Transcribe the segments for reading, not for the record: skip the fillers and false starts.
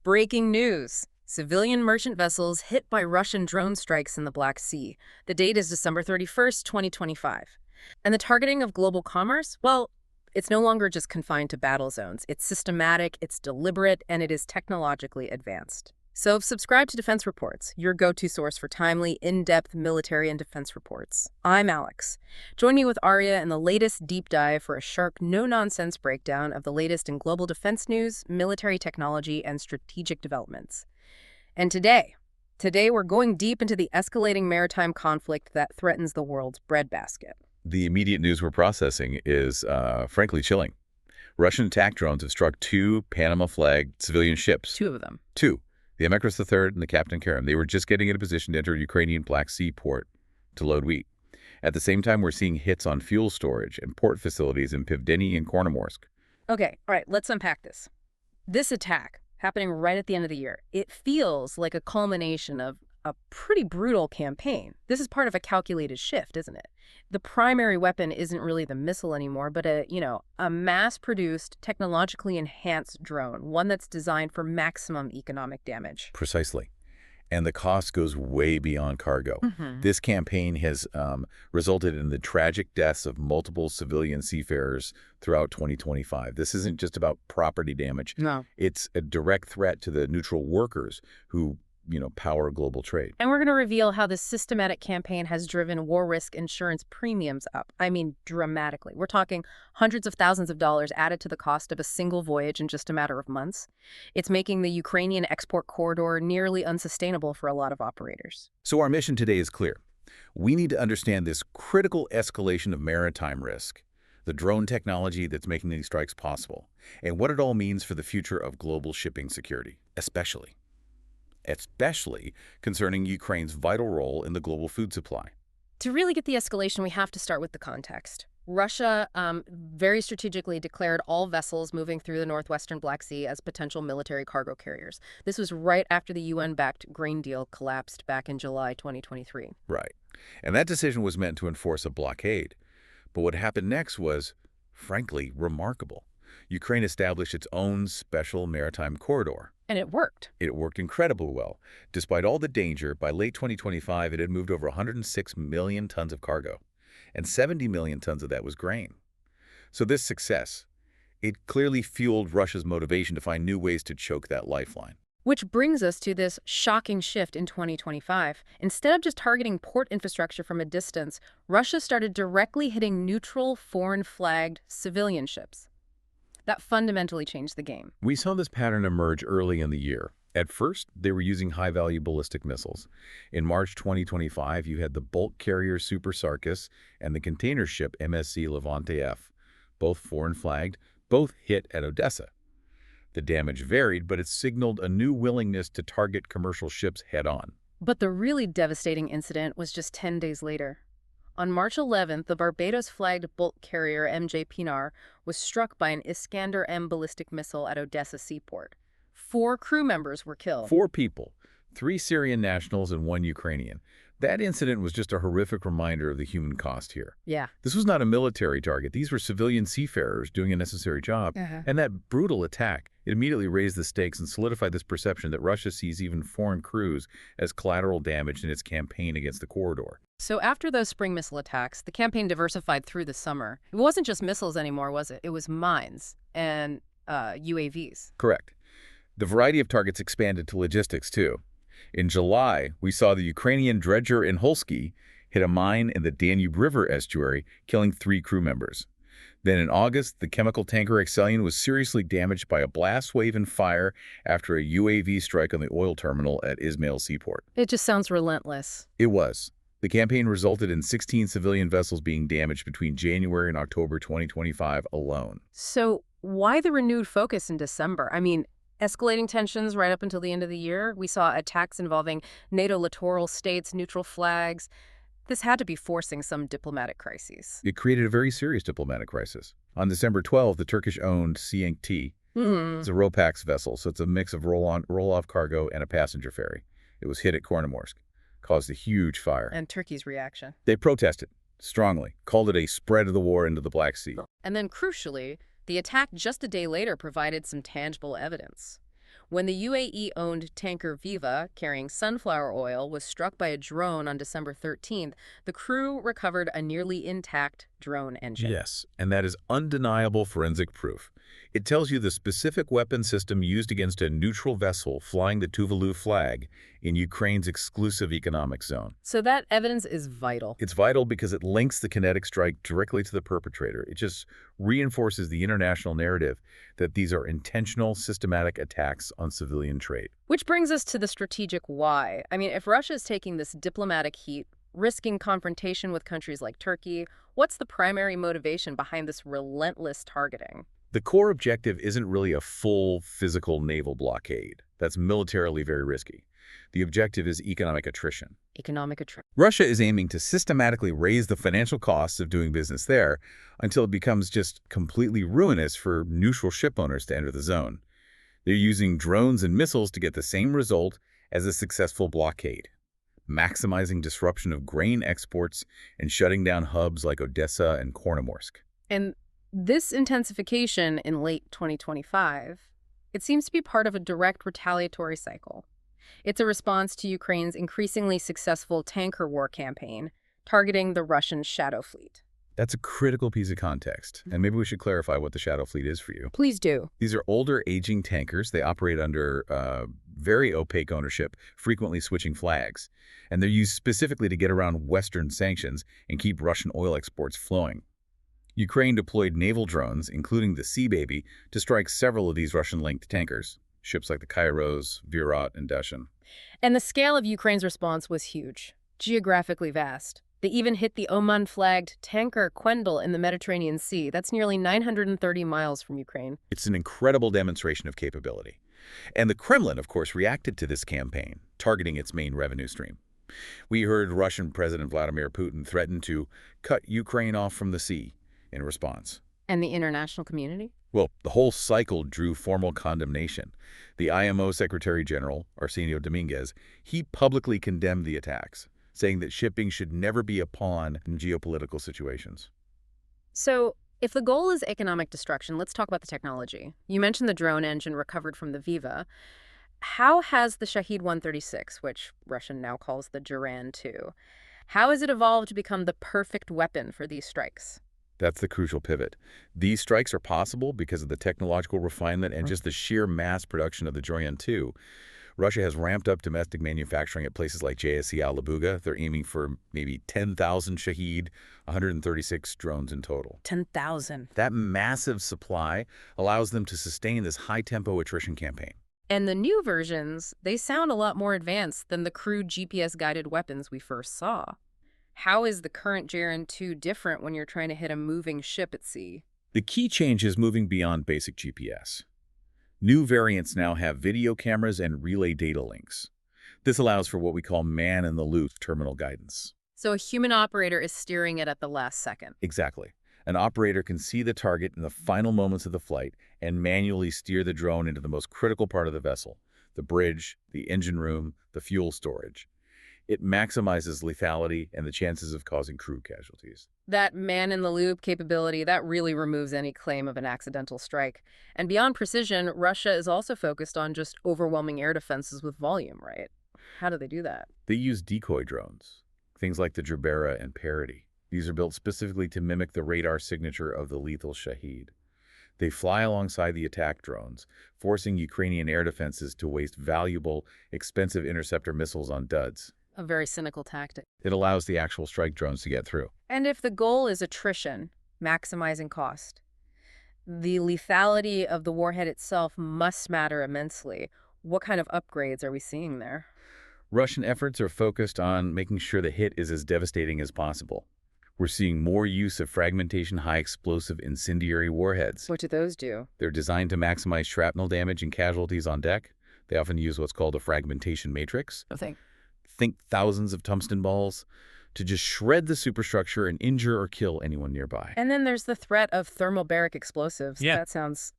Breaking news. Civilian merchant vessels hit by Russian drone strikes in the Black Sea. The date is December 31st, 2025. And the targeting of global commerce? Well, it's no longer just confined to battle zones. It's systematic, it's deliberate, and it is technologically advanced. So subscribe to Defense Reports, your go-to source for timely, in-depth military and defense reports. I'm Alex. Join me with Arya in the latest deep dive for a sharp, no-nonsense breakdown of the latest in global defense news, military technology, and strategic developments. And today we're going deep into the escalating maritime conflict that threatens the world's breadbasket. The immediate news we're processing is, frankly, chilling. Russian attack drones have struck two Panama-flagged civilian ships. Two of them. Two. The Emekras III and the Captain Karam. They were just getting into position to enter a Ukrainian Black Sea port to load wheat. At the same time, we're seeing hits on fuel storage and port facilities in Pivdeny and Kornomorsk. Okay, all right, let's unpack this. This attack, happening right at the end of the year, it feels like a culmination of a pretty brutal campaign. This is part of a calculated shift, isn't it? The primary weapon isn't really the missile anymore, but a mass-produced, technologically enhanced drone, one that's designed for maximum economic damage. Precisely. And the cost goes way beyond cargo. Mm-hmm. This campaign has resulted in the tragic deaths of multiple civilian seafarers throughout 2025. This isn't just about property damage. No. It's a direct threat to the neutral workers who power global trade. And we're going to reveal how this systematic campaign has driven war risk insurance premiums up. I mean, dramatically. We're talking hundreds of thousands of dollars added to the cost of a single voyage in just a matter of months. It's making the Ukrainian export corridor nearly unsustainable for a lot of operators. So our mission today is clear. We need to understand this critical escalation of maritime risk, the drone technology that's making these strikes possible, and what it all means for the future of global shipping security, especially concerning Ukraine's vital role in the global food supply. To really get the escalation, we have to start with the context. Russia very strategically declared all vessels moving through the northwestern Black Sea as potential military cargo carriers. This was right after the UN-backed grain deal collapsed back in July 2023. Right. And that decision was meant to enforce a blockade. But what happened next was, frankly, remarkable. Ukraine established its own special maritime corridor. And it worked. It worked incredibly well. Despite all the danger, by late 2025, it had moved over 106 million tons of cargo, and 70 million tons of that was grain. So this success, it clearly fueled Russia's motivation to find new ways to choke that lifeline. Which brings us to this shocking shift in 2025. Instead of just targeting port infrastructure from a distance, Russia started directly hitting neutral, foreign-flagged civilian ships. That fundamentally changed the game. We saw this pattern emerge early in the year. At first, they were using high-value ballistic missiles. In March 2025, you had the bulk carrier Super Sarkis and the container ship MSC Levante F, both foreign-flagged, both hit at Odessa. The damage varied, but it signaled a new willingness to target commercial ships head-on. But the really devastating incident was just 10 days later. On March 11th, the Barbados-flagged bulk carrier MJ Pinar was struck by an Iskander-M ballistic missile at Odessa seaport. 4 crew members were killed. 4 people, 3 Syrian nationals and 1 Ukrainian. That incident was just a horrific reminder of the human cost here. Yeah. This was not a military target. These were civilian seafarers doing a necessary job. And that brutal attack, it immediately raised the stakes and solidified this perception that Russia sees even foreign crews as collateral damage in its campaign against the corridor. So after those spring missile attacks, the campaign diversified through the summer. It wasn't just missiles anymore, was it? It was mines and UAVs. Correct. The variety of targets expanded to logistics, too. In July, we saw the Ukrainian dredger Inholsky hit a mine in the Danube River estuary, killing 3 crew members. Then in August, the chemical tanker Excellion was seriously damaged by a blast wave and fire after a UAV strike on the oil terminal at Ismail Seaport. It just sounds relentless. It was. The campaign resulted in 16 civilian vessels being damaged between January and October 2025 alone. So why the renewed focus in December? I mean, escalating tensions right up until the end of the year. We saw attacks involving NATO littoral states, neutral flags. This had to be forcing some diplomatic crises. It created a very serious diplomatic crisis. On December 12, the Turkish-owned Sienk-T, it's a RoPax vessel, so it's a mix of roll-off cargo and a passenger ferry. It was hit at Kornomorsk, caused a huge fire. And Turkey's reaction. They protested strongly, called it a spread of the war into the Black Sea. And then, crucially, the attack just a day later provided some tangible evidence. When the UAE-owned tanker Viva, carrying sunflower oil, was struck by a drone on December 13th, the crew recovered a nearly intact drone engine. Yes, and that is undeniable forensic proof. It tells you the specific weapon system used against a neutral vessel flying the Tuvalu flag in Ukraine's exclusive economic zone. So that evidence is vital. It's vital because it links the kinetic strike directly to the perpetrator. It just reinforces the international narrative that these are intentional, systematic attacks on civilian trade. Which brings us to the strategic why. I mean, if Russia is taking this diplomatic heat, risking confrontation with countries like Turkey, what's the primary motivation behind this relentless targeting? The core objective isn't really a full physical naval blockade. That's militarily very risky. The objective is economic attrition. Economic attrition. Russia is aiming to systematically raise the financial costs of doing business there until it becomes just completely ruinous for neutral ship owners to enter the zone. They're using drones and missiles to get the same result as a successful blockade, maximizing disruption of grain exports and shutting down hubs like Odessa and Kornomorsk. And this intensification in late 2025, it seems to be part of a direct retaliatory cycle. It's a response to Ukraine's increasingly successful tanker war campaign, targeting the Russian Shadow Fleet. That's a critical piece of context, and maybe we should clarify what the Shadow Fleet is for you. Please do. These are older, aging tankers. They operate under very opaque ownership, frequently switching flags, and they're used specifically to get around Western sanctions and keep Russian oil exports flowing. Ukraine deployed naval drones, including the Sea Baby, to strike several of these Russian-linked tankers, ships like the Kairos, Virat, and Dashin. And the scale of Ukraine's response was huge, geographically vast. They even hit the Oman-flagged tanker Quendel in the Mediterranean Sea. That's nearly 930 miles from Ukraine. It's an incredible demonstration of capability. And the Kremlin, of course, reacted to this campaign, targeting its main revenue stream. We heard Russian President Vladimir Putin threaten to cut Ukraine off from the sea in response. And the international community? Well, the whole cycle drew formal condemnation. The IMO Secretary General, Arsenio Dominguez, he publicly condemned the attacks, saying that shipping should never be a pawn in geopolitical situations. So, if the goal is economic destruction, let's talk about the technology. You mentioned the drone engine recovered from the Viva. How has the Shahed 136, which Russia now calls the Duran 2, how has it evolved to become the perfect weapon for these strikes? That's the crucial pivot. These strikes are possible because of the technological refinement and just the sheer mass production of the Duran 2. Russia has ramped up domestic manufacturing at places like JSC Al-Labuga. They're aiming for maybe 10,000 Shahed, 136 drones in total. 10,000. That massive supply allows them to sustain this high-tempo attrition campaign. And the new versions, they sound a lot more advanced than the crude GPS-guided weapons we first saw. How is the current Duran 2 different when you're trying to hit a moving ship at sea? The key change is moving beyond basic GPS. New variants now have video cameras and relay data links. This allows for what we call man-in-the-loop terminal guidance. So a human operator is steering it at the last second. Exactly. An operator can see the target in the final moments of the flight and manually steer the drone into the most critical part of the vessel, the bridge, the engine room, the fuel storage. It maximizes lethality and the chances of causing crew casualties. That man-in-the-loop capability, that really removes any claim of an accidental strike. And beyond precision, Russia is also focused on just overwhelming air defenses with volume, right? How do they do that? They use decoy drones, things like the Gerbera and Parity. These are built specifically to mimic the radar signature of the lethal Shahed. They fly alongside the attack drones, forcing Ukrainian air defenses to waste valuable, expensive interceptor missiles on duds. A very cynical tactic. It allows the actual strike drones to get through. And if the goal is attrition, maximizing cost, the lethality of the warhead itself must matter immensely. What kind of upgrades are we seeing there? Russian efforts are focused on making sure the hit is as devastating as possible. We're seeing more use of fragmentation high-explosive incendiary warheads. What do those do? They're designed to maximize shrapnel damage and casualties on deck. They often use what's called a fragmentation matrix. Think thousands of tungsten balls to just shred the superstructure and injure or kill anyone nearby. And then there's the threat of thermobaric explosives. Yeah. That sounds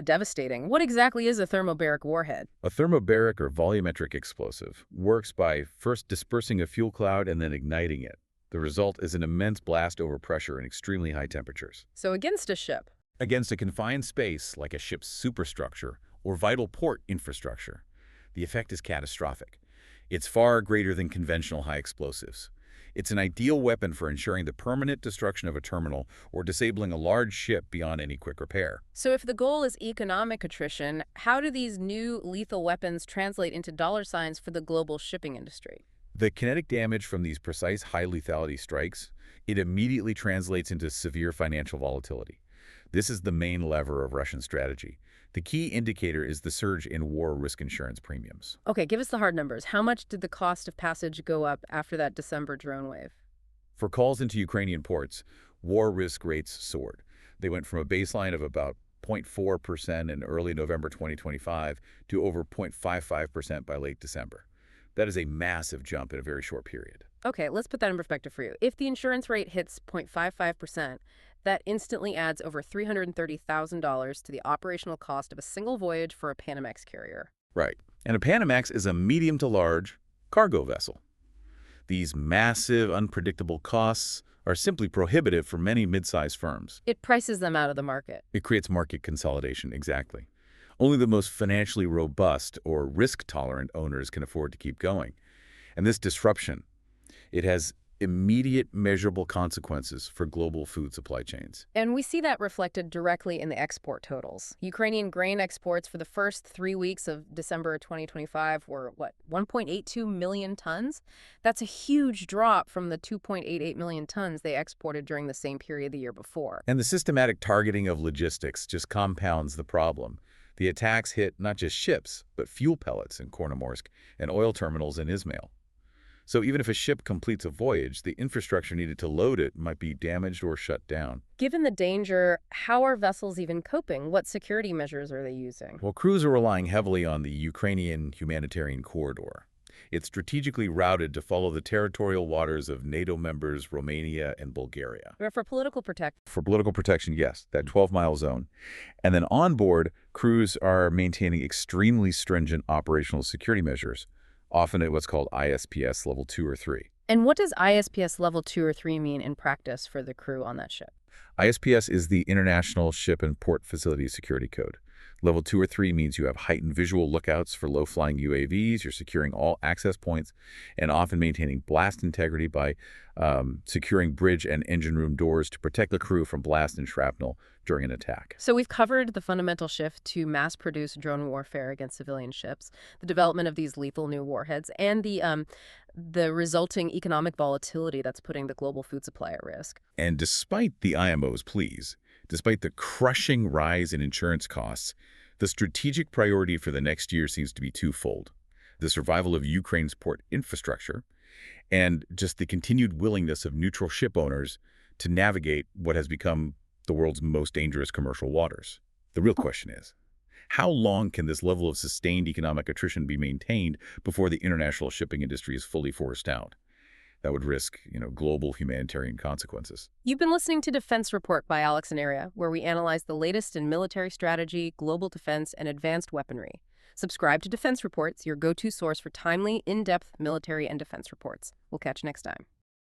devastating. What exactly is a thermobaric warhead? A thermobaric or volumetric explosive works by first dispersing a fuel cloud and then igniting it. The result is an immense blast over pressure and extremely high temperatures. So against a ship. Against a confined space like a ship's superstructure or vital port infrastructure. The effect is catastrophic. It's far greater than conventional high explosives. It's an ideal weapon for ensuring the permanent destruction of a terminal or disabling a large ship beyond any quick repair. So if the goal is economic attrition, how do these new lethal weapons translate into dollar signs for the global shipping industry? The kinetic damage from these precise high lethality strikes, it immediately translates into severe financial volatility. This is the main lever of Russian strategy. The key indicator is the surge in war risk insurance premiums. Okay, give us the hard numbers. How much did the cost of passage go up after that December drone wave? For calls into Ukrainian ports, war risk rates soared. They went from a baseline of about 0.4% in early November 2025 to over 0.55% by late December. That is a massive jump in a very short period. Okay, let's put that in perspective for you. If the insurance rate hits 0.55%, that instantly adds over $330,000 to the operational cost of a single voyage for a Panamax carrier. Right. And a Panamax is a medium to large cargo vessel. These massive, unpredictable costs are simply prohibitive for many mid-sized firms. It prices them out of the market. It creates market consolidation, exactly. Only the most financially robust or risk-tolerant owners can afford to keep going. And this disruption, it has immediate measurable consequences for global food supply chains. And we see that reflected directly in the export totals. Ukrainian grain exports for the first 3 weeks of December 2025 were, 1.82 million tons? That's a huge drop from the 2.88 million tons they exported during the same period the year before. And the systematic targeting of logistics just compounds the problem. The attacks hit not just ships, but fuel pellets in Kornomorsk and oil terminals in Ismail. So even if a ship completes a voyage, the infrastructure needed to load it might be damaged or shut down. Given the danger, how are vessels even coping? What security measures are they using? Well, crews are relying heavily on the Ukrainian humanitarian corridor. It's strategically routed to follow the territorial waters of NATO members Romania and Bulgaria. For political protection. For political protection, yes, that 12-mile zone. And then on board, crews are maintaining extremely stringent operational security measures, often at what's called ISPS level 2 or 3. And what does ISPS level 2 or 3 mean in practice for the crew on that ship? ISPS is the International Ship and Port Facility Security Code. Level 2 or 3 means you have heightened visual lookouts for low-flying UAVs, you're securing all access points, and often maintaining blast integrity by securing bridge and engine room doors to protect the crew from blast and shrapnel during an attack. So we've covered the fundamental shift to mass-produce drone warfare against civilian ships, the development of these lethal new warheads, and the resulting economic volatility that's putting the global food supply at risk. And despite the IMO's pleas, despite the crushing rise in insurance costs, the strategic priority for the next year seems to be twofold: the survival of Ukraine's port infrastructure and just the continued willingness of neutral ship owners to navigate what has become the world's most dangerous commercial waters. The real question is, how long can this level of sustained economic attrition be maintained before the international shipping industry is fully forced out? That would risk, global humanitarian consequences. You've been listening to Defense Report by Alex and Aria, where we analyze the latest in military strategy, global defense, and advanced weaponry. Subscribe to Defense Reports, your go-to source for timely, in-depth military and defense reports. We'll catch you next time.